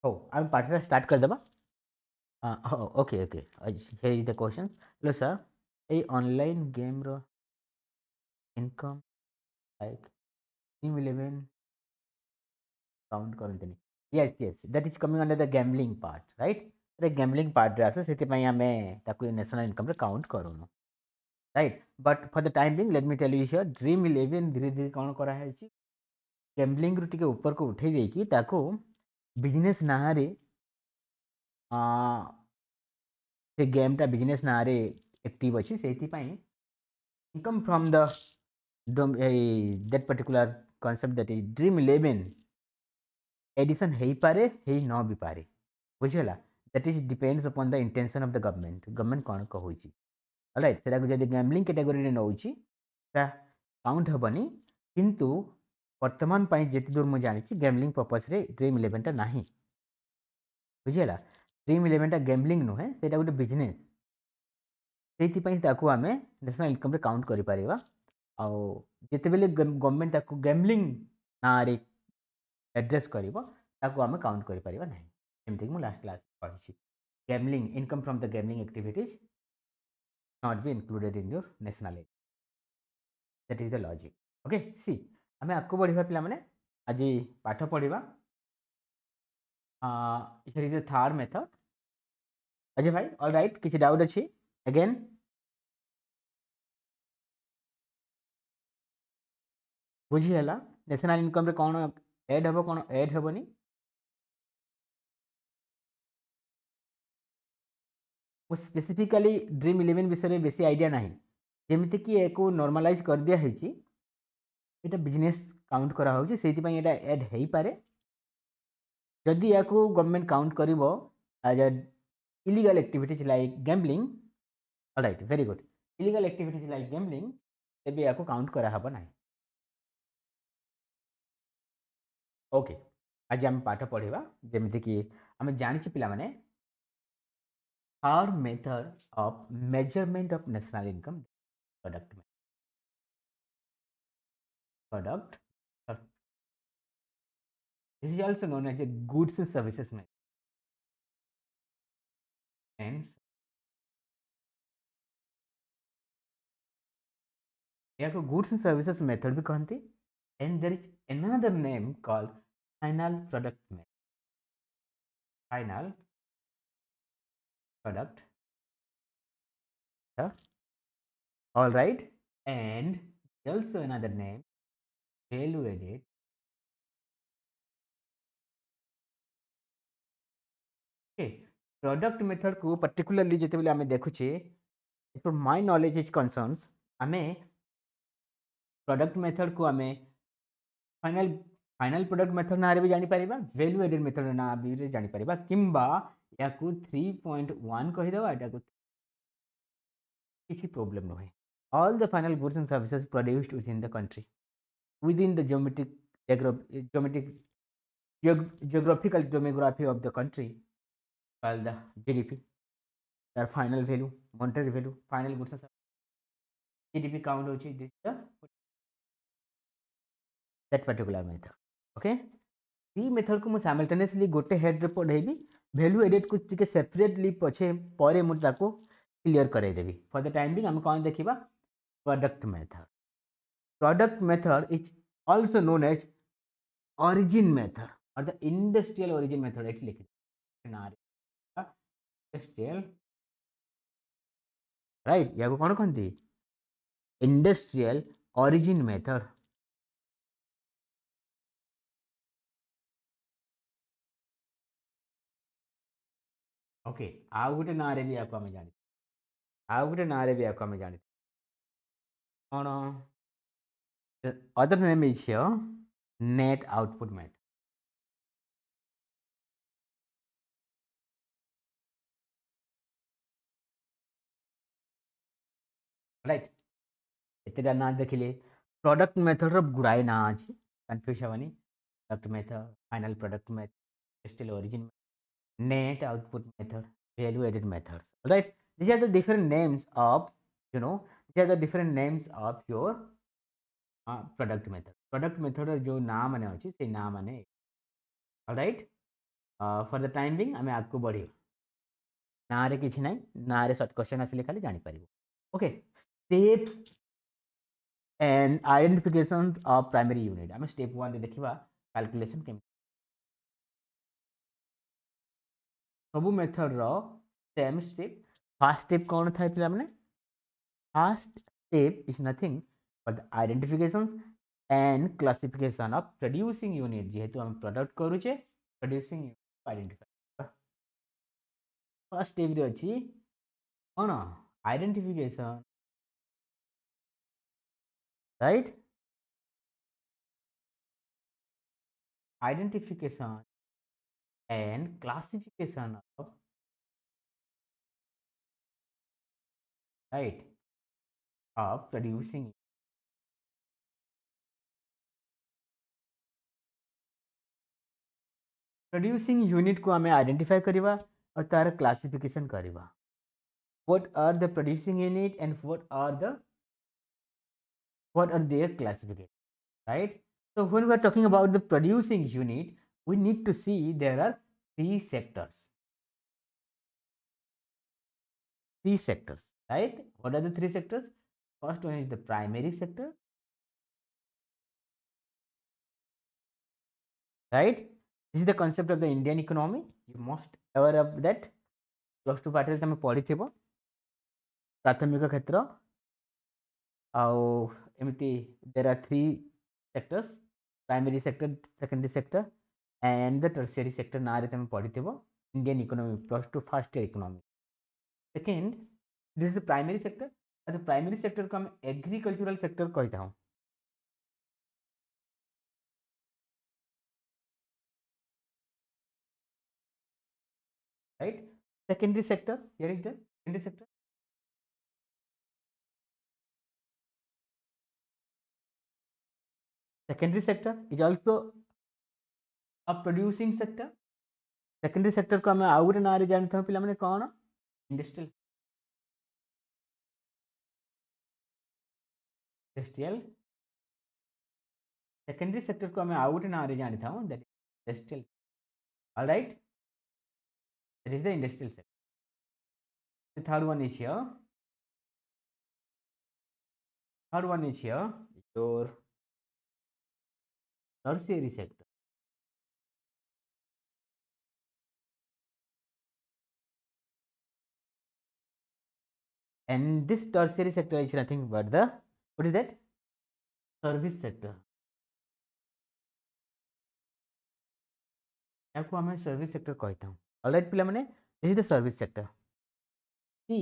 हो आम पाठटा स्टार्ट कर देबा okay okay here is the question hello sir a online game ro income like team 11 count करंतनी yes yes that is coming under the gambling part right the gambling part रे आसे सेति पई हमें ताकू नेशनल इनकम रे count करूनु right but for the time being let me tell you here Dream 11 धीरे धीरे कौन करा है गैम्बलिंग रु टिके ऊपर को उठे देकी ताको बिजनेस नारे से गेमटा बिजनेस नारे एक्टिव अच्छी से income from the that particular concept that is dream 11 addition हो पारे हो न भी पारे बुझीगला that is depends upon the intention of the government कौन कहूँ राइट से जब गैम्बलिंग कैटेगोरी नौची काउंट हेनी किंतु वर्तमान जिते दूर मुझे जानी गैम्बलिंग पर्पस रे ड्रीम 11 टा नहीं बुझीगला ड्रीम 11 टा गैम्बलिंग नुहे से गोटे बिजनेस से आम नेशनल इनकम रे काउंट कर जिते बेले गवर्नमेंट गैम्बलिंग ना रे एड्रेस कर आम काउंट कर ना जमीक मुझे लास्ट क्लास पढ़ी gambling income from the gambling activities not be included in your national that is the logic okay see आम आगे बढ़ा पिला माने आज पाठ पढ़ा here is the third method Ajay भाई ऑल राइट किसी डाउट अच्छी अगेन बुझीगला नेशनल इनकम रे कौन ऐड हम कौन ऐड हेनी स्पेसिफिकली ड्रीम 11 विषय बेस आइडिया ना जमीक एक नॉर्मलाइज कर दिया ये बिजनेस काउंट कराऊँ से एड हो पारे जदि या गवर्नमेंट काउंट कर as a illegal activities like gambling right very good illegal activities like gambling तेज या काउंट कराहब ना ओके आज आम पाठ पढ़ा जमीक आम जानी पे our method of measurement of national income product this is also known as a goods and services method and या goods and services method भी कहते and there is another name called final product method final product all right and also another name value added okay product method को particularly जते बेले हमें देखुचे for my knowledge is concerns हमें product method को हमें final final product method ना भी जानी पारिबा वैल्यू एडेड मेथड ना भी जानी पारिबा किंबा या 3.1 कहिदबा एटा को किसी प्रॉब्लम न है all the final goods and services produced with in the country with in the geometric geographical demography of the country called the GDP their final value monetary value final goods and GDP count होची this the that particular method okay the method को मुझे simultaneously गोटे head रे पढ़ेबी value added को टिके separately पछे परे मुझे ताको क्लियर करैदेबी फॉर द टाइम बिंग हम कौन देखिबा product method is also known as origin method और द इंडस्ट्रियल ओरिजिन मेथड एट लिखि इंडस्ट्रियल राइट या को कौन कहंती इंडस्ट्रियल ओरिजिन मेथड ओके आउ गोटे ना रे भी या को हम जानि आउ गोटे ना रे भी या को हम जानि कौन other name is here net output method right एतेटा ना देखिले प्रोडक्ट मेथड रो गुड़ाए ना अछि कंफ्यूज हेबानी product method final product method still origin net output method value added methods right these are the different names of these are the different names of your product method जो नाम माने अछि से नाम माने right for the time Bing आम आगे बढ़िया ना रे किछि नाही ना रे शॉर्ट क्वेश्चन आसिले खाली जानि परिबो okay steps and identification of primary unit आम स्टेप 1 रे देखिबा कैलकुलेशन केम सब मेथड रो सेम स्टेप फर्स्ट स्टेप कौन था पिला माने first step is nothing but the identification and classification of producing unit जेहेतु हम प्रोडक्ट करूचे producing unit identify first step रे अछि कौन identification right identification and classification of right of producing unit को हमें आइडेंटिफाई करवा और तार क्लासिफिकेशन करवा what are the producing unit and what are their classification right so when we are talking about the producing unit we need to see there are three sectors right what are the three sectors first one is the primary sector right this is the concept of the Indian economy you must aware of that plus two part तुम पढ़ी प्राथमिक क्षेत्र आमती there are three sectors primary sector secondary sector and the tertiary sector ना तुम पढ़ी Indian economy plus two first year economy second this is the primary sector primary sector को हम एग्रीकल्चरल सेक्टर कही था right secondary sector here is the secondary sector is also a producing sector secondary sector को हमें आउ गोटे ना जानते हैं पिला कौन इंडस्ट्रियल सेकेंडरी सेक्टर को हमें आउ गोटे ना जानी था that industrial alright that is the industrial sector the third one is here your tertiary sector and this tertiary sector is nothing but the what is that service sector याको हमें service sector कहता हूँ alright पिला माने this is the service sector see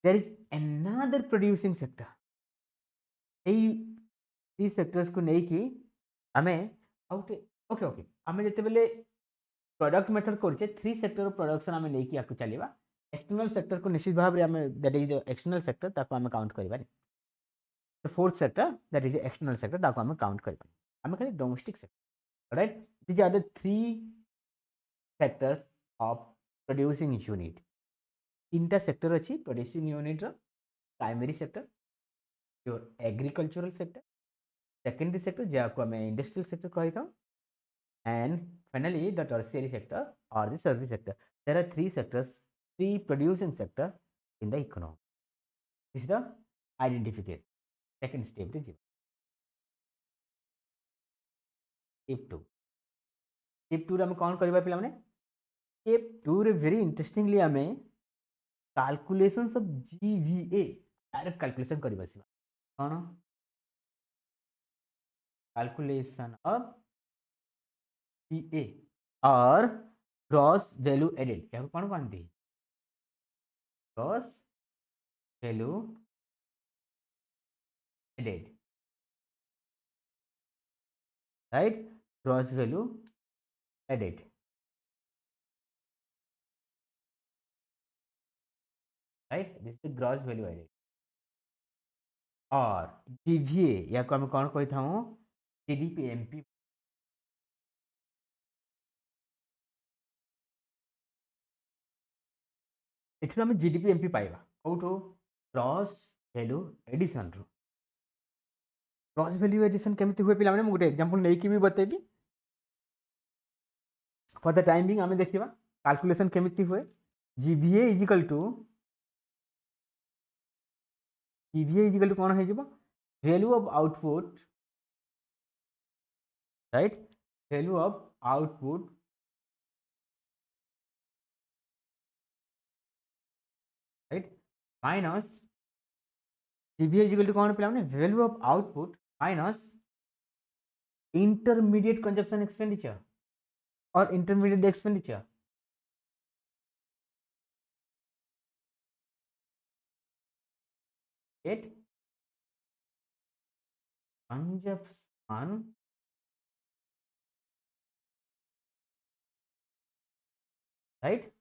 there is another producing sector एई three sectors को नहीं कि हमें ओके ओके ओके हमें जते बेले प्रोडक्ट मेथड करछे थ्री सेक्टर प्रोडक्शन हमें नहीं कि याको चलेबा एक्सटर्नल सेक्टर को निश्चित भाव रे हमें that is the external sector ताको हमें काउंट करबा the fourth sector that is external sector ताको हमें काउंट करबा हमें खाली domestic sector right these are the three sectors of producing unit तीनटा सेक्टर अच्छी producing unit primary sector your agricultural sector secondary sector जहाँ आम इंडस्ट्रियल सेक्टर कही था and finally the tertiary sector और the service sector there are three sectors three producing sector in the economy this is the identification second step रे step to रे हम कौन करबा पिला माने स्टेप टू रे वेरी इंटरेस्टिंगली हमें calculations of GVA direct calculation करिबा सिबा कौन कैलकुलेशन ऑफ जीए और ग्रॉस वैल्यू एडेड या कौन कहते gross value added right gross value added right this is gross value added और जीवीए या को हम कौन कही था जीडीपी एमपी एठु हम जीडीपी एमपी पाइबा कौटो ग्रॉस वैल्यू एडिशन रो ग्रॉस वैल्यू एडिशन केमती हुए पिला माने मु गोटे एग्जांपल नै कि भी बतेबी फॉर द टाइम बिंग आम देखा कैलकुलेशन केमिति हुए जीवीए इजिकल टू कौन हो value of output right value of output right minus GVA is equal to कौन पे value of output minus intermediate consumption expenditure और intermediate expenditure at consumption right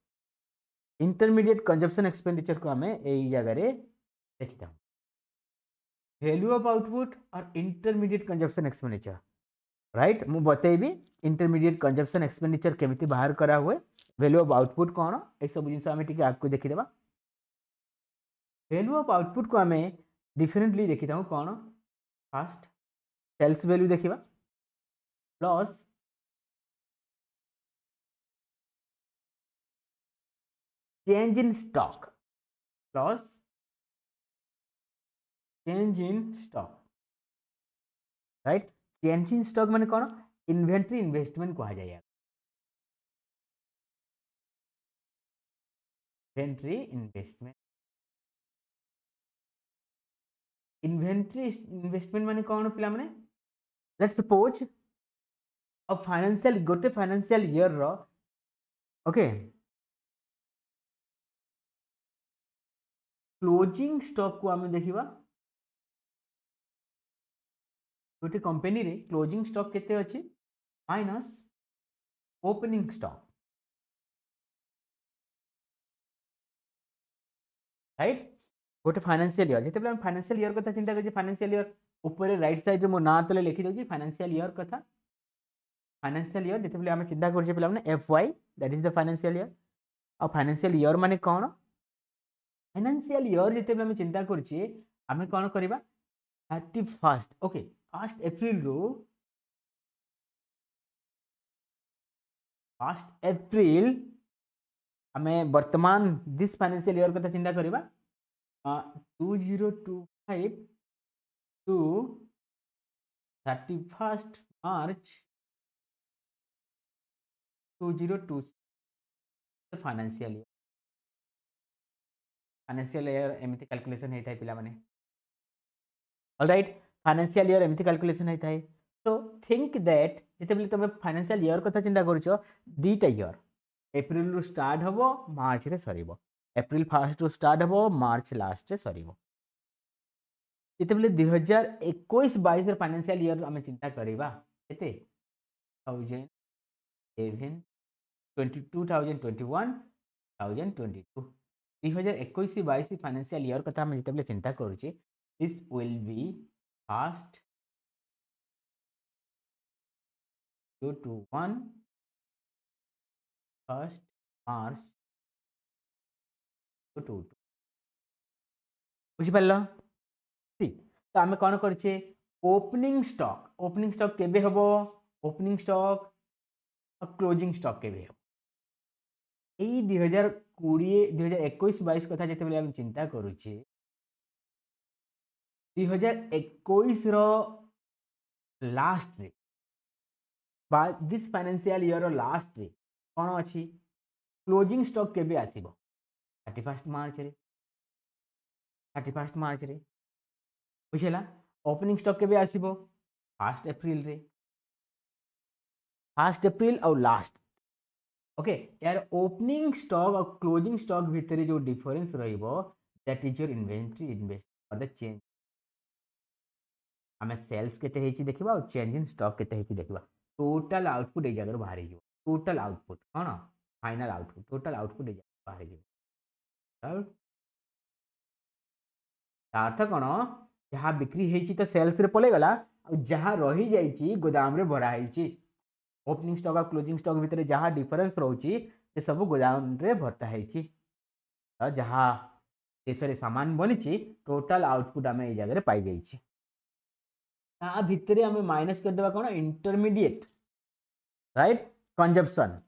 intermediate consumption expenditure को हमें यही जगह देखता हूँ वैल्यू ऑफ आउटपुट और इंटरमीडिएट कंजप्शन एक्सपेंडिचर राइट मु बतेबी इंटरमीडिएट कंजप्शन एक्सपेंडिचर केमिति बाहर करा हुए वैल्यू ऑफ आउटपुट कौन ए सब जिन आम टी आगे देखीदेवा वैल्यू ऑफ आउटपुट को आम डिफरेंटली देखी था कौन फास्ट सेल्स वैल्यू देखा plus change in stock plus change in stock right change in stock माने कौन इन्वेंटरी इन्वेस्टमेंट कहा जाए इन्वेंटरी इन्वेस्टमेंट माने कौन पिला माने लेट्स सपोज अब फाइनेंशियल गोटे फाइनेंशियल ईयर रो ओके क्लोजिंग स्टॉक को आम देखा गोटे कंपनी रे क्लोजिंग स्टॉक केते अछि माइनस ओपनिंग स्टॉक राइट गोटे फाइनेंशियल ईयर जिते फाइनेंशियल ईयर कथा चिंता कर फाइनेंशियल ईयर ऊपर राइट साइड मो ना तले लिखि दउची फाइनेंशियल ईयर कथा फाइनेंशियल ईयर जिते आम चिंता करछे पिला माने FY that is the financial year और फाइनेंशियल ईयर माने कौन फाइनेंशियल ईयर जिते आम चिंता करछे आम कौन करबा 31 ओके 1 एप्रिल रो 1 एप्रिल आम वर्तमान दिस फाइनेंशियल ईयर कथा चिंता करबा 2025 टू 31 मार्च 2002 फाइनेंशियल ईयर एमती कैलकुलेशन होता है पिला माने ऑलराइट फाइनेंशियल ईयर एमती कैलकुलेशन होता है तो थिंक दैट जिते तुम फाइनेंशियल ईयर कथा चिंता करुच दीटा ईयर एप्रिल रु स्टार्ट हम मार्च रे सरीबो एप्रिल फर्स्ट रु स्टार्ट हम मार्च लास्ट रे सरीबो जिते 2021-22 फाइनेंशियल ईयर आम चिंता करवा केते 2011 2021 2022 2021-22 फाइनेंशियल ईयर कथा हम जिते चिंता करुचे this will be first to 1 first March to 2 बुझिपाल तो आम कौन करछे ओपनिंग स्टॉक केबे हबो ओपनिंग स्टॉक और क्लोजिंग स्टॉक केबे हबो एई 2021-22 कथा जेते आम चिंता करुछे 2021 रो लास्ट रे दिस फाइनेंशियल ईयर लास्ट रे कौन अच्छी क्लोजिंग स्टॉक केबे आसीबो 31 मार्च रे बुझेला ओपनिंग स्टॉक केबे आसीबो 1 एप्रिल रे 1 एप्रिल और लास्ट ओके यार ओपनिंग स्टॉक और क्लोजिंग स्टॉक भितर जो डिफरेंस रहिबो that is your inventory invest for the change आम सेल्स केते हेची देखिबा और चेंज इन स्टॉक केते हेची देखिबा टोटल आउटपुट ए जगह बाहर हियो टोटल आउटपुट कौन फाइनल आउटपुट टोटल आउटपुट ए जगह बाहर हियो अर्थ कौन जहाँ बिक्री होती तो सेल्स रे पलि गला जहाँ रही जाइए गोदाम रे भरा है ओपनिंग स्टॉक और क्लोजिंग स्टॉक भितर जहाँ डिफरेंस रोचे से सब गोदाम रे भर्ता है जहाँ देश रे सामान बनी टोटल आउटपुट आम ये जगह पाई जाइए भितर आम माइनस करदे कौन intermediate right consumption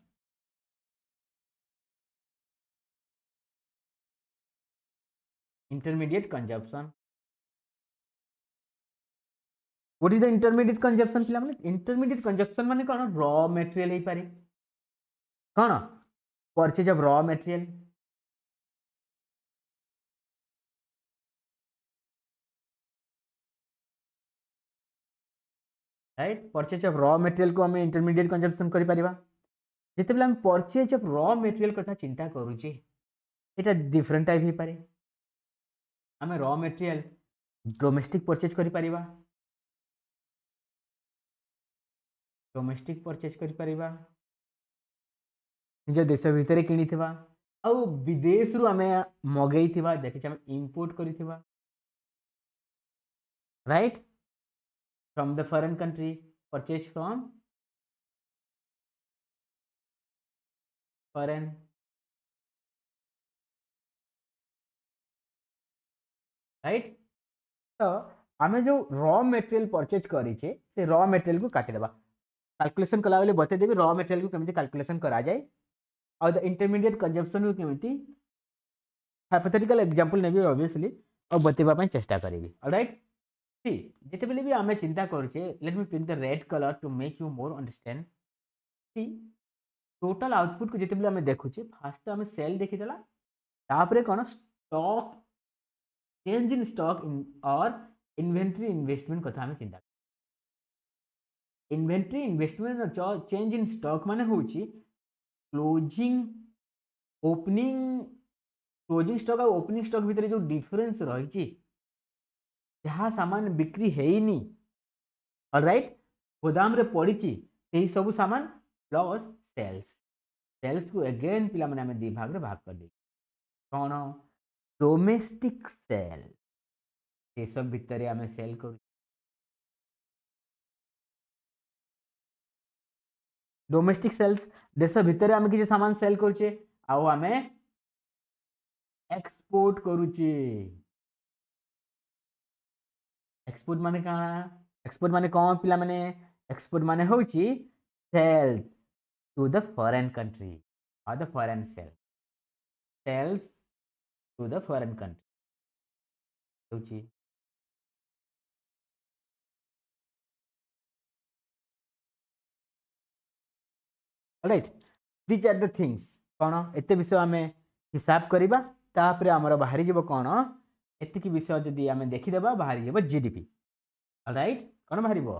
intermediate consumption. What is the intermediate consumption पिला माने? Intermediate consumption माने कौन? Raw material ही पारे कौन? Purchase of raw material, right? Purchase of raw material को हमें intermediate consumption करी परिबा. जेतेबेले हम purchase of raw material कथा चिंता करूचे, एटा different type ही पारे. हमें raw material domestic purchase करी परिबा, domestic purchase करी परिबा, निज देश भितर किनिथिबा, आउ विदेश रु हमें मगैथिबा, दैट इज हम import करिथिबा, right? From the foreign country, purchase from foreign, right? तो आमे जो रॉ मटेरियल परचेज करिचे से रॉ मटेरियल को काटी देबा. कैलकुलेशन कला बेले बते देबी रॉ मटेरियल को केमिति कैलकुलेशन करा जाय और द इंटरमीडिएट कंजम्पशन को केमिति हाइपोथेटिकल एग्जांपल नेबी ऑब्वियसली और बतेबा पय चेष्टा करिवि. ऑलराइट, सी जेते बेले भी आमे चिंता करूचे, let me pick the red colour to make you more understand. See total output को जेते बेले आमे देखुचे, फर्स्ट आमे सेल देखि देला, तापरे कोन स्टॉक, चेंज इन स्टॉक और इन्वेंटरी इन्वेस्टमेंट कथा आमे चिंता. इन्वेंटरी इन्वेस्टमेंट और चेंज इन स्टॉक माने होची क्लोजिंग ओपनिंग, क्लोजिंग स्टॉक और ओपनिंग स्टॉक भितर जो डिफरेंस रही, जहाँ सामान बिक्री हेनी, ऑलराइट, गोदाम रे पड़ी, यही सब सामान प्लस सेल्स. सेल्स को अगेन पिला माने हमें दी भाग रे भाग कर दे. कौन? डोमेस्टिक सेल, ये सब भितर हमें सेल कर, डोमेस्टिक सेल्स देश भितर आम किसी सामान सेल करुचे आम एक्सपोर्ट करुचे. एक्सपोर्ट माने कहाँ? एक्सपोर्ट माने कौन पिला माने? एक्सपोर्ट माने होची sales to the foreign country और the foreign sale, sales to the foreign country होची. Alright, this are the things. कौन एते विषय आमे हिसाब करिबा, तापरे हमर बाहरी जीव कौन एतिकी विषय जदि आमे देखिदेबा बाहरी जीव जीडीपी. ऑलराइट, कौन बाहरिबो?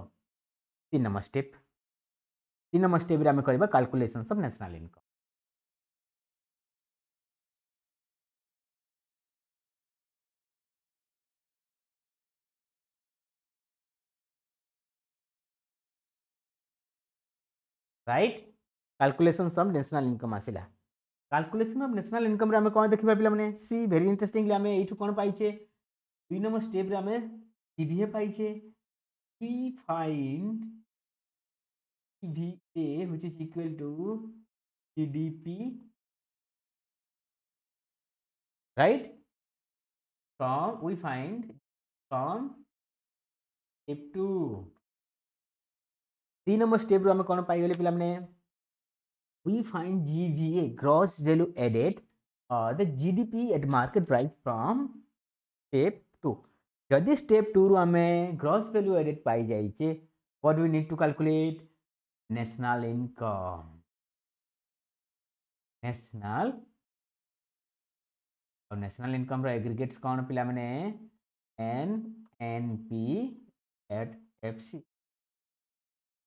3 नंबर स्टेप. 3 नंबर स्टेप रे आमे करिबा calculations of national income. Right, calculation of national income आसिला. कैलकुलेशन ऑफ नेशनल इनकम रे हमें कौन देखिबा पिला माने? सी वेरी इंटरेस्टिंगली हमें एठु कौन पाइचे? 2 नंबर स्टेप रे हमें सीवीए पाइचे. We find CVA which is equal to GDP, right, from we find from step 2. 3 number step रे हमें कौन पाई गले पिला माने? we find GVA, gross value added, the GDP at market price from step 2. जदि step 2 रू हमें gross value added पाई जाइए, what we need to calculate? national income. national और national income रो aggregates कौन पिला मने? NNP at FC.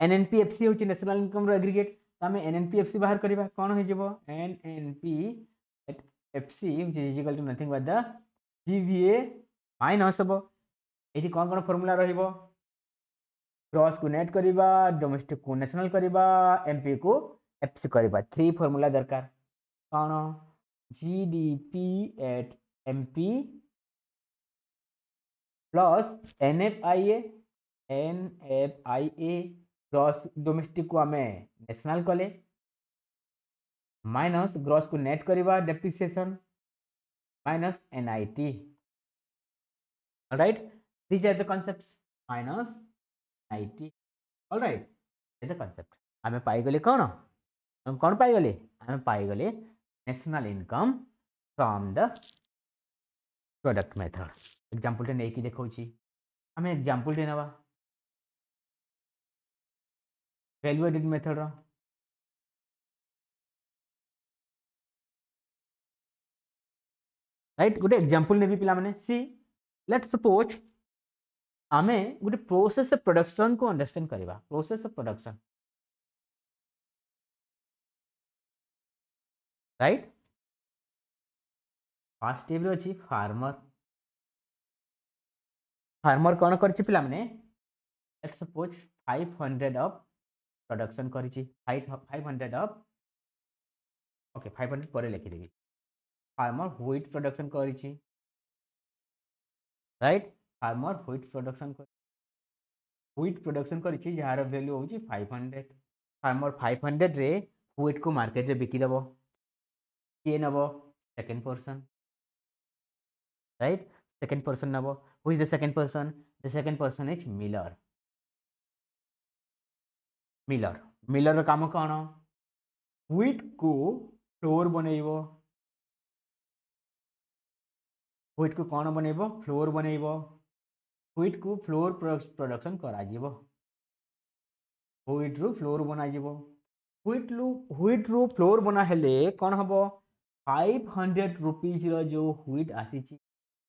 NNP FC होची national income रो aggregate. आमे NNP FC बाहर करिबा, कौन हो जिवो? NNP at FC which is equal to nothing but the GVA minus हबो. एठी कौन फार्मूला रहिबो? ग्रॉस को नेट करिबा, डोमेस्टिक को नेशनल करिबा, एमपी को एफसी करिबा. 3 फार्मूला दरकार. कौन? GDP at MP plus NFIA, NFIA gross domestic को हमें नेशनल कले, माइनस ग्रॉस को नेट करिबा depreciation minus NIT. Alright, these are the concepts. Minus IT. Alright, ये द कांसेप्ट आमे पाई गले. कौन हम कौन पाई गले? आमे पाई गले national income from the product method example टे नेकी देखौची आम एग्जांपल टे नवा वैल्यू एडेड मेथड रो राइट गोटे एग्जांपल नेबी पिला माने सी लेट्स सपोज आमे गोटे प्रोसेस ऑफ प्रोडक्शन को अंडरस्टैंड करबा process of production right first step रे अछि फार्मर फार्मर कोन करछि पिला माने लेट्स सपोज 500 ऑफ प्रोडक्शन करिछि 500 ऑफ ओके 500 पर लिखि देबी farmer wheat production करिछि right farmer wheat production करिछि जार वैल्यू होछि 500 फार्मर 500 रे व्हीट को मार्केट रे बिकी देबो किए नबो second person right second person नबो who is the second person is miller miller miller रो काम कोन व्हीट को फ्लोर बनेइबो व्हीट को कोन बनेइबो फ्लोर बनेइबो व्हीट को फ्लोर प्रोडक्शन करा जिवो व्हीट रू फ्लोर बना जिवो व्हीट रू फ्लोर बना हेले कोन हबो 500 रुपीज रो जो व्हीट आसीची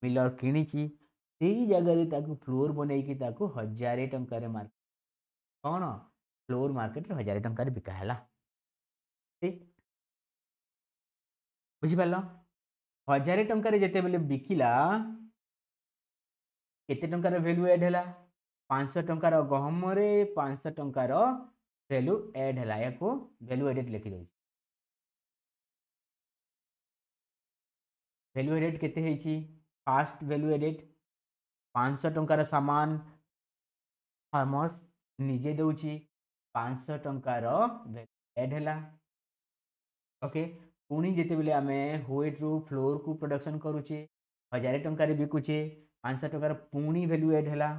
मिलर किणीची सेही जगह रे ताकू फ्लोर बनेइकी ताकू 1000 टंका रे मार्केट कोन फ्लोर मार्केट रे 1000 टंका रे बिका हैला बुझी पालो 1000 टंका रे जेते बेले बिकिला केते टंकार वैल्यू ऐड हैला 500 टंकार गहम रे 500 टंकार वैल्यू ऐड हैला याको वैल्यू एडेड लिखि दउ वैल्यू एडेड केते हेची फास्ट वैल्यू एडेड 500 टंकार सामान फार्मर्स निजे दउची 500 टंकार वैल्यू ऐड हैला ओके पुणी जेते बेले आमे व्हीट रू फ्लोर को प्रोडक्शन करूचे 1000 टंका रे बिकुचे 500 टंकार पुणी वैल्यू ऐड हैला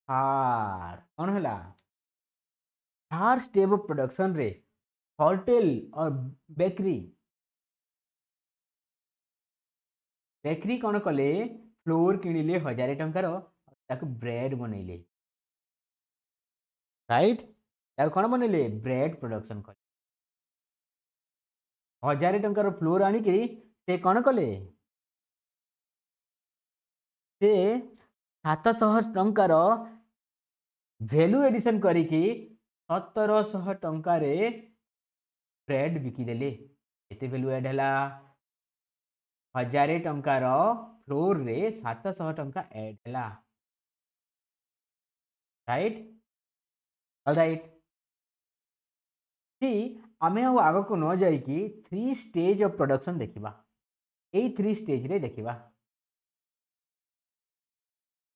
हार कौन हैला हार स्टेप ऑफ प्रोडक्शन रे होटल और बेकरी बेकरी कौन कले फ्लोर किणिले 1000 टंकार ताको ब्रेड बनैले राइट ताको कौन बनैले ब्रेड प्रोडक्शन कले 1000 टंकार फ्लोर आनिकी से कौन कले से 700 टंकार वैल्यू एडिशन करिकी 1700 टंका रे ब्रेड बिकिदेले एते वैल्यू ऐड हैला 1000 टंकार फ्लोर रे 700 टंका ऐड हैला राइट ऑलराइट सी आमे आग को न जाई कि 3 स्टेज ऑफ प्रोडक्शन देखिबा ए 3 स्टेज रे देखिबा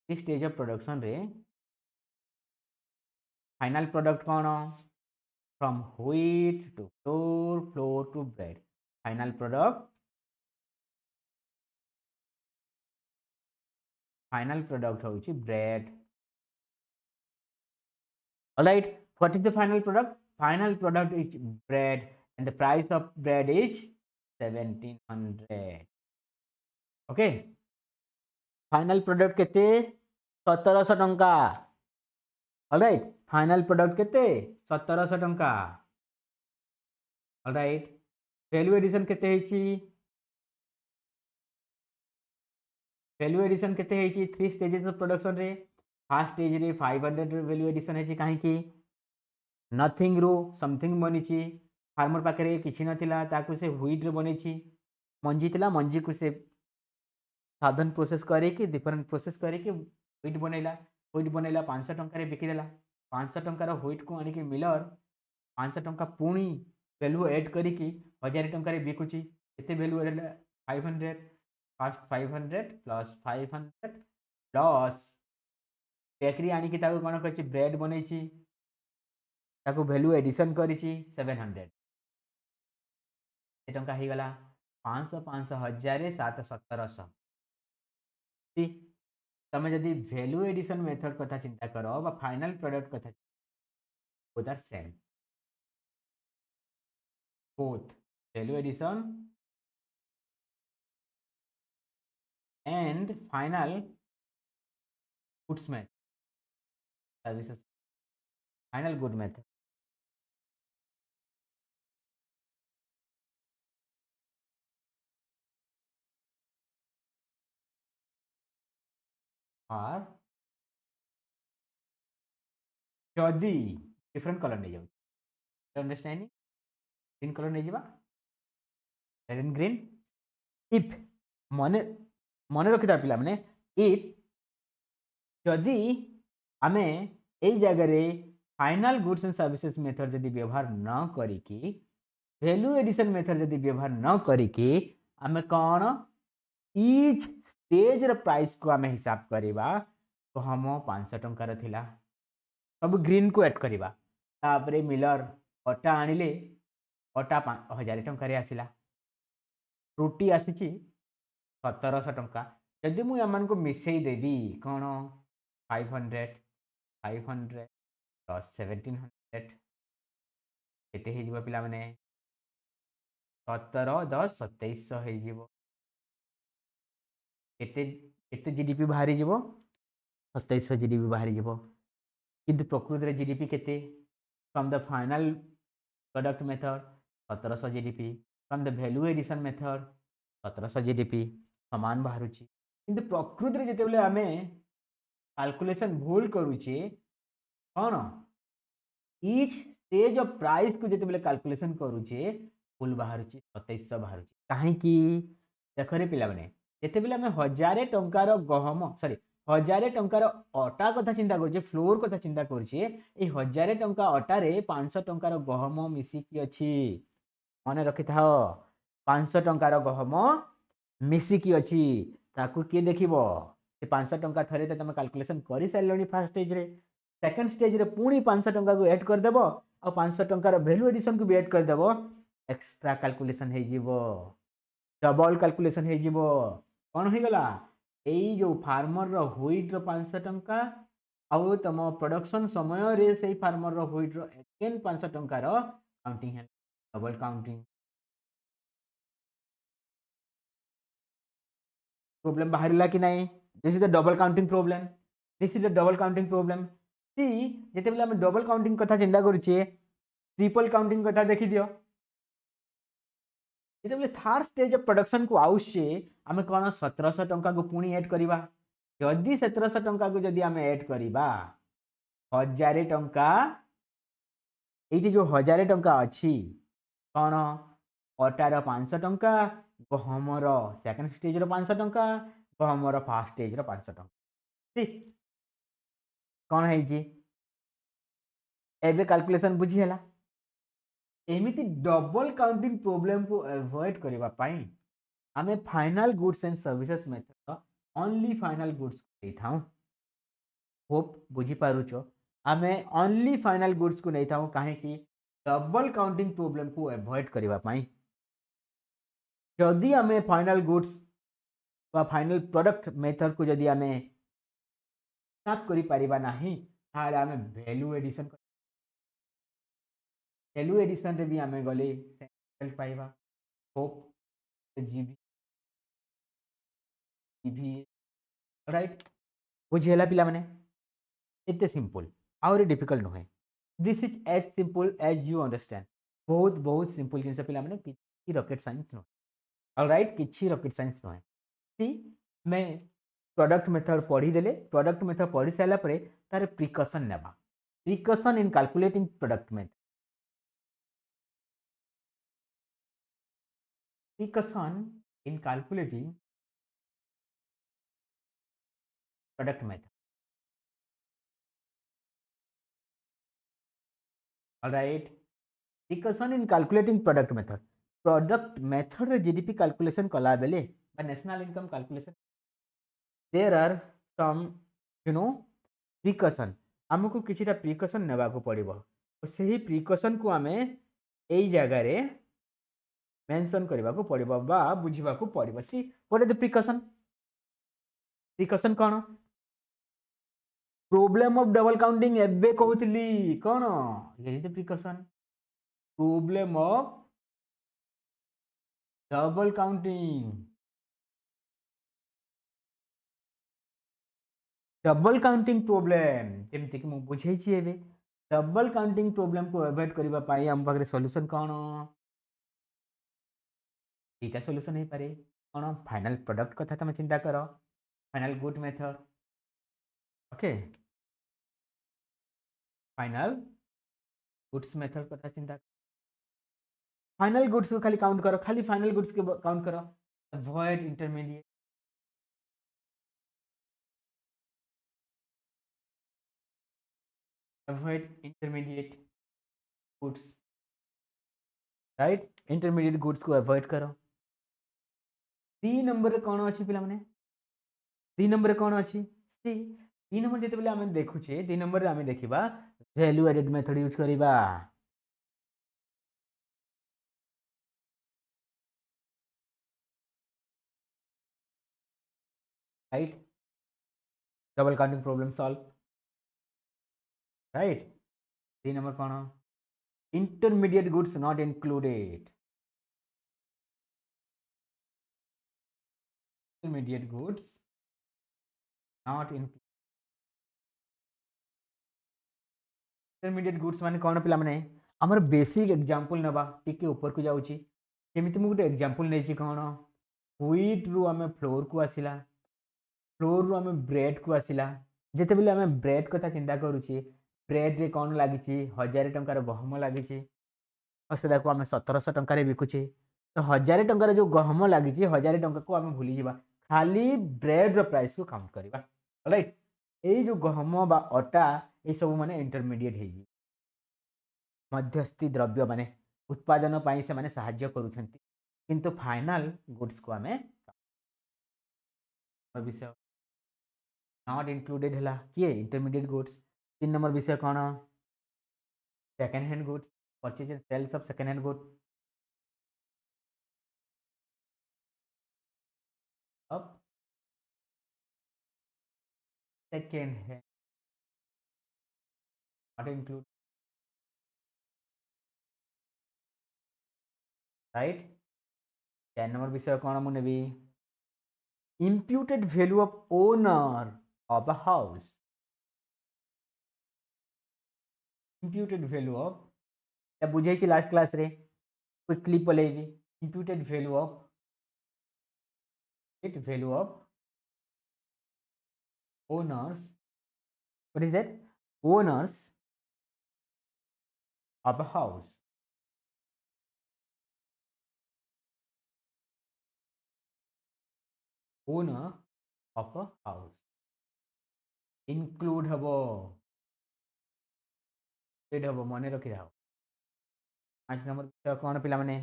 3 स्टेज ऑफ प्रोडक्शन रे फाइनल प्रोडक्ट कौन from wheat to flour flour to bread final product होची bread alright what is the final product is bread and the price of bread is 1700 okay final product केते 1700 टंका alright final product केते 1700 टंका alright value addition केते हेची value addition केते हेची 3 stages of production रे फर्स्ट स्टेज रे 500 रे वैल्यू एडिशन हेची काहे की नथिंग रू समथिंग बनीची फार्मर पाखे किसी नथिला ताकू से व्हीट रे बनेची मंजी थिला मंजी को से साधन प्रोसेस करके डिफरेंट प्रोसेस करके व्हीट बनैला 500 टंका रे बिकिदेला 500 टंकार व्हीट को आनिक मिलर 500 टंका पुणी वैल्यू ऐड करिकी 1000 टंका रे बिकुची केते value add 500 first 500 plus 500 plus bakery आनिकी ताको कोन करछि ब्रेड बनैछि ताको वैल्यू एडिशन करिछि 700 टंका ही गला 500 500 1000 7 1700 तमें जदि वैल्यू एडिशन मेथड कथा चिंता करो बा फाइनल प्रोडक्ट कथा both are same both value addition and final goods method services, final good method are जदि different color नहीं जाऊ understanding green color नहीं जावा red and green if मने मने रखिता पिला माने if जदि आमे एई जगह रे final goods and services method जदि व्यवहार न करिकी वैल्यू एडिशन मेथड जदि व्यवहार न करिकी आमे कौन ईच स्टेज र प्राइस को आमे हिसाब करिबा तो हम 500 टंकार थिला सब ग्रीन को ऐड करिबा तापरे मिलर अटा आनिले अटा 1000 टंकार आसिला रोटी आसीची 1700 टंका जदि मु यमन को मिसई देबी कोन 500 500 प्लस 1700 केते हे जीवो पिला माने 17 10 2700 हे जीवो केते केते जीडीपी बाहरी जीवो 2700 जीडीपी बाहरी जीवो किंतु प्रकृति रे जीडीपी केते from the final product method 1700 GDP from the value addition method 1700 GDP समान बाहरुची किंतु प्रकृति रे जेतेबेले आमे कैलकुलेशन भूल करूचे कोन ईच स्टेज ऑफ प्राइस को जेतेबेले कैलकुलेशन करूचे भूल बाहरुची 2700 बाहरुची काहे कि देखरे पिला माने जेतेबेले आमे 1000 टंकार गहम सॉरी 1000 टंकार अटा कथा चिंता करछे फ्लोर कथा चिंता करछे ए 1000 टंका अटा रे 500 टंकार गहम मिसी की अछि माने रखि थाओ 500 टंकार गहम मिसी की अछि ताकू के देखिबो से 500 टंका थरे त तमे कैलकुलेशन करि सारलोनी फर्स्ट स्टेज रे सेकंड स्टेज रे पुणी 500 टंका को ऐड कर देबो और 500 टंका रो वैल्यू एडिशन को भी ऐड कर देबो एक्स्ट्रा कैलकुलेशन हे जीवो डबल कैलकुलेशन हे जीवो कोन हे गला एई जो फार्मर रो व्हीट रो 500 टंका आउ तम प्रोडक्शन समय रे सेई फार्मर रो व्हीट रो अगेन 500 टंका रो काउंटिंग है डबल काउंटिंग प्रॉब्लम बाहरला कि नहीं this is the double counting problem this is the double counting problem see जेते बेला हम डबल काउंटिंग कथा चिंता करूचे ट्रिपल काउंटिंग कथा देखि दियो जेते बेले थर्ड स्टेज ऑफ प्रोडक्शन को आउछे हमें कोन 1700 टंका को पुणी ऐड करिबा जदी 1700 टंका को जदी हमें ऐड करिबा 1000 टंका एठी जो 1000 टंका अछि कोन अटार 500 टंका गहमर सेकंड स्टेज रो 500 टंका गहमर फर्स्ट स्टेज रो 500 टंका सी कोन है जी एबे कैलकुलेशन बुझी हला एमिति डबल काउंटिंग प्रॉब्लम को अवॉइड करबा पाई हमें final goods and services method only final goods को थाऊ होप बुझी पारुचो हमें ओनली फाइनल गुड्स को नहीं थाऊ काहे कि डबल काउंटिंग प्रॉब्लम को अवॉइड करबा पाई जदि हमें फाइनल गुड्स बा फाइनल प्रोडक्ट मेथड को जदि हमें हिसाब करि परिबा नाही ताले हमें वैल्यू एडिशन रे भी हमें गले रिजल्ट पाइबा होप जीबी जीबी राइट बुझेला पिला माने इतने सिंपल और डिफिकल्ट नुहे this is as simple as you understand बहुत बहुत सिंपल जिनसे पिला माने कि रॉकेट साइंस नुहे ऑलराइट किछि रॉकेट साइंस नुहे सी मैं प्रोडक्ट मेथड पढ़ी देले प्रोडक्ट मेथड पढ़ी सारा परे तार प्रिकॉशन नेबा precaution in calculating product method precaution in calculating product method all right precaution in calculating product method रे जीडीपी कैलकुलेशन कला बेले बा national income calculation there are some you know precaution हमको किछिटा प्रिकॉशन नेबा को पड़िबो और सही प्रिकॉशन को हमें एई जगह रे मेंशन करबा को पड़िबो बा बुझिबा को पड़िबो see what is the precaution precaution कोन प्रॉब्लम ऑफ डबल काउंटिंग एबे कहउतली कोन ये is the precaution problem of double counting double counting problem जेमती कि बुझेछि एबे डबल काउंटिंग प्रोब्लेम को अवॉइड करबा पाई हम पाखरे सॉल्यूशन कोन एटा सॉल्यूशन हे पारे कोन फाइनल प्रोडक्ट कथा तुम चिंता करो final good method okay final goods method कथा चिंता फाइनल गुड्स को खाली काउंट करो खाली फाइनल गुड्स के काउंट करो avoid intermediate goods right intermediate goods को अवॉइड करो 3 नंबर रे कोन अछि पिला माने 3 नंबर रे कोन अछि सी 3 नंबर जेते बेले हम देखुछे 3 नंबर रे हम देखिबा वैल्यू एडेड मेथड यूज करिबा right double counting problem solve right 3 number cone intermediate goods not included intermediate goods not included intermediate goods माने कोन पिला माने हमर बेसिक एग्जांपल नबा टिके ऊपर को जाउची केमिति मु गुटे एग्जांपल नेची कोन व्हीट रु हमें फ्लोर को आसिला फ्लोर रु हमें ब्रेड को आसिला जेते बेले हमें ब्रेड कथा चिंता करूची ब्रेड रे कोन लागिची 1000 टंकार गहम लागिची सेदा को आम 1700 टंकार बिकुचे तो 1000 टंकार जो गहम लगी 1000 टंका को आम भूली जावा खाली ब्रेड रो प्राइस को काउंट करबा राइट ए जो गहम बा अटा ए सब माने इंटरमीडिएट हे मध्यस्थी द्रव्य माने उत्पादन पाई से माने सहाय्य करूछंती किंतु फाइनल गुड्स को आमे विषय नॉट इंक्लूडेड हला किए इंटरमीडिएट गुड्स 3 नंबर विषय कोन second hand goods purchase and sales of second hand goods of second hand not include right 10 number विषय कोन मु नेबी imputed value of owner of a house imputed value of या बुझे छी लास्ट क्लास रे quickly पलेबी imputed value of owners what is that owners of a house owner of a house include हबो add हबो मने रखि जाओ 5 नंबर विषय कोन पिला माने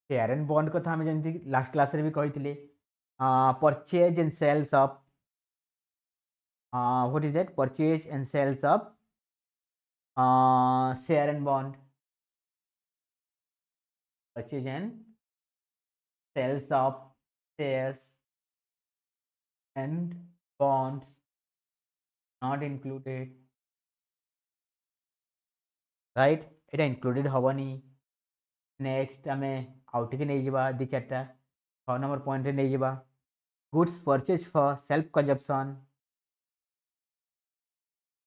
शेयर एंड बॉन्ड कथा हम जेंति लास्ट क्लास रे भी कहितले purchase and sales of what is that purchase and sales of share and bond purchase and sales of shares and bonds not included right এটা included হবনি नेक्स्ट आमे out के नहीं जिबा दी चारटा 6 नंबर पॉइंट रे नहीं जिबा goods purchase for self consumption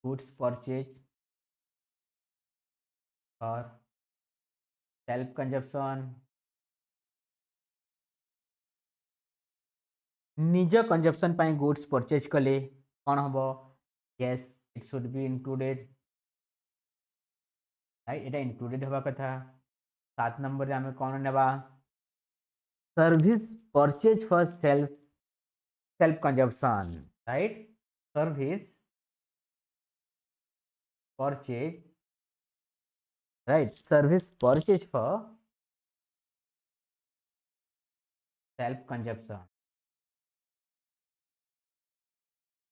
goods purchase for self consumption निज consumption पाई गुड्स परचेज कले कौन हम yes it should be included right एटा इंक्लूडेड हवा कथा 7 नंबर रे हमें कौन नेबा service purchase for self consumption right service purchase right service purchase for self consumption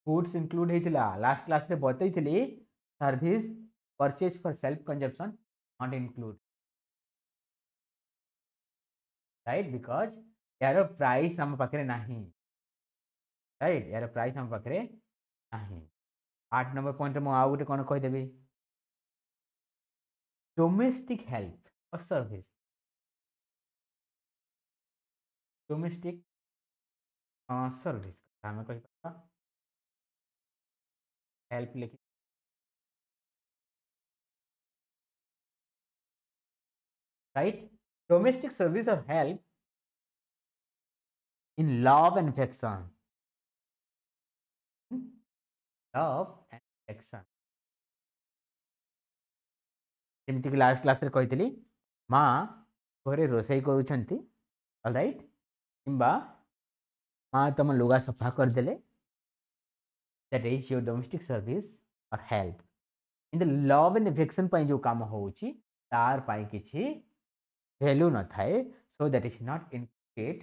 goods include हेतिला लास्ट क्लास रे बतैथिली service purchase for self consumption not include right because यार प्राइस हम पाखरे नाही राइट यार प्राइस हम पाखरे नाही 8 नंबर पॉइंट मु आउ गुटे कोन कहि देबी डोमेस्टिक हेल्प और सर्विस डोमेस्टिक सर्विस आम कह हेल्प लिखी राइट डोमेस्टिक सर्विस और help in love and affection love and affection जमीक लास्ट क्लास रे कही माँ घरे रोसई करुँच राइट किंबा माँ तुम लुगा सफा करदे that is your domestic service और help in the love and affection जो काम होची तार पाई किछि वैल्यू न थाए so that is not included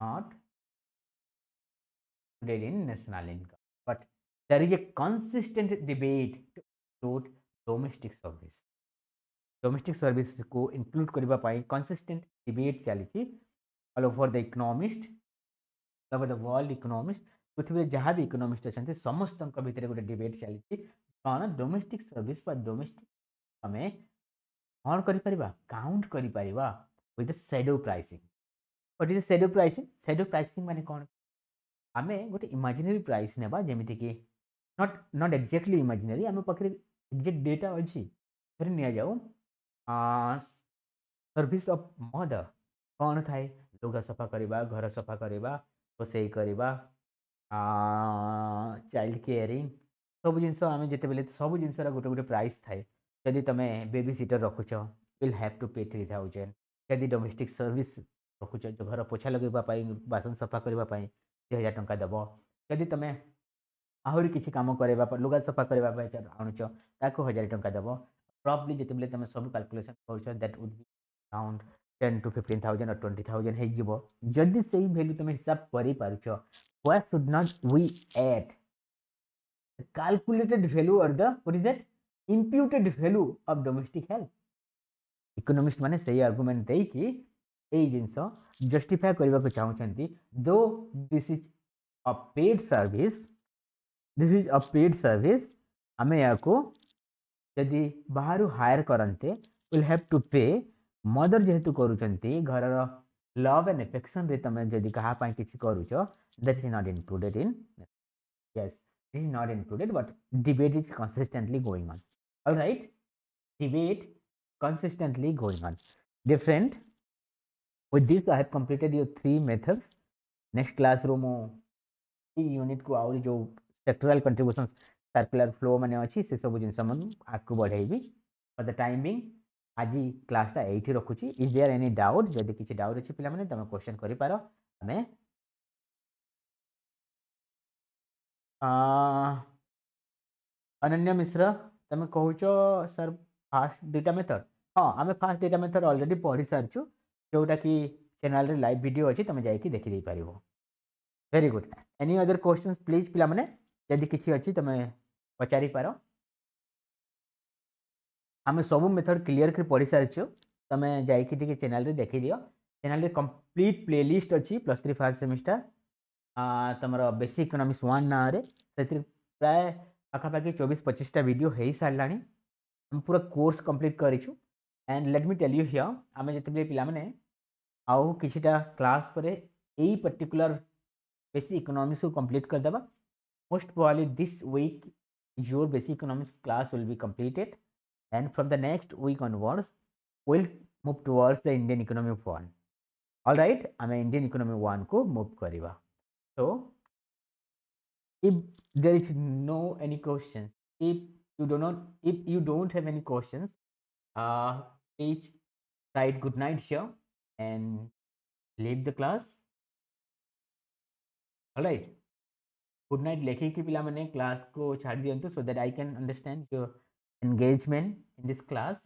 not included in national income but there is a consistent debate to include domestic service को include करबा पाई consistent debate चली all over the economist all over the world economist पृथ्वी जहाँ भी economist अच्छा समस्त भितर गोटे debate चली कौन डोमेस्टिक सर्विस डोमेस्टिक आम कौन कर काउंट कर with shadow pricing what is shadow pricing माने कौन आम गोटे इमेजिनरी प्राइस नेबा जेमिति कि नॉट नॉट एक्जेक्टली इमेजिनरी आम पाखे एक्जेक्ट डेटा अच्छी फिर नि जाऊ सर्विस ऑफ मदर कौन थाए लुगा सफा करवा घर सफा करवा रोसई करवा चाइल्ड केयरिंग सब जिन आम जिते सब जिन गोटे गोटे प्राइस थाए जदि तुम बेबी सीटर रखुच विल हैव टू पे 3000 जदि डोमेस्टिक सर्विस रखुच जो घर पोछा लगेवाई बासन सफा करने 2000 टंका दब जदि तुम आहरी किसी कम करवा लुगा सफा करने आणुच ताको 1000 टंका दब प्रॉब्ली जिते तुम सब कैलकुलेशन कर that would be around 10 to 15,000 or 20,000 हो जदि से वैल्यू तुम हिसाब कर why should not we add the calculated value or the what is that imputed value of domestic help economist माने सही आर्गुमेंट दे कि ए जिंस जस्टिफाई करबा को चाहउछंती दो this is a paid service आमे याको यदि बाहर हायर करते विल हैव टू पे मदर जेहेतु करूछंती घर लव एंड अफेक्शन रे तमे जदि कहा पाई किछि करूछ that is not included in yes this is not included but debate is consistently going on all right debate consistently going on different with this I have completed your three methods next classroom unit को आउरी जो sectoral contribution circular flow माने अछि से सब जिंस मन आकु बढ़ेबी for the timing आज क्लासटा एठी रखुची इज देयर एनी डाउट जदि किछि डाउट अछि पिला माने तमे क्वेश्चन करि पारो हमें अनन्या मिश्र तमे कहूचो सर फास्ट डेटा मेथड हाँ आम फास्ट डेटा मेथड ऑलरेडी पढ़ी सारचु जोटा कि चैनल रे लाइव वीडियो अछि तमे जाई कि देखि दे पारिबो very good any other questions please पिला माने यदि किछि अछि तमे पचारि पारो आम सब मेथड क्लियर कर पढ़ी सारचु तमे जाई कि टिके चैनल रे देखि दियो चैनल रे कंप्लीट प्लेलिस्ट अछि +3 फर्स्ट सेमेस्टर तमरो बेसिक इकोनॉमिक्स 1 ना रे सेतिर प्राय पाखापाखि 24-25टा वीडियो हो सारा हम पूरा कोर्स कंप्लीट करूँ and let me tell you here आम जिते पे आउ किछिटा क्लास पर यही पर्टिकुलर बेसिक इकोनॉमिक्स को कंप्लीट करदेबा most probably this week your basic economics class will be completed and from the next week onwards will move towards the Indian economy 1 all right आम इंडियन इकोनॉमी 1 को move करवा so if there is no any questions if you don't have any questions please write good night here and leave the class all right good night Lekhi कि पिला माने class को छाड़ दियंतु so that I can understand your engagement in this class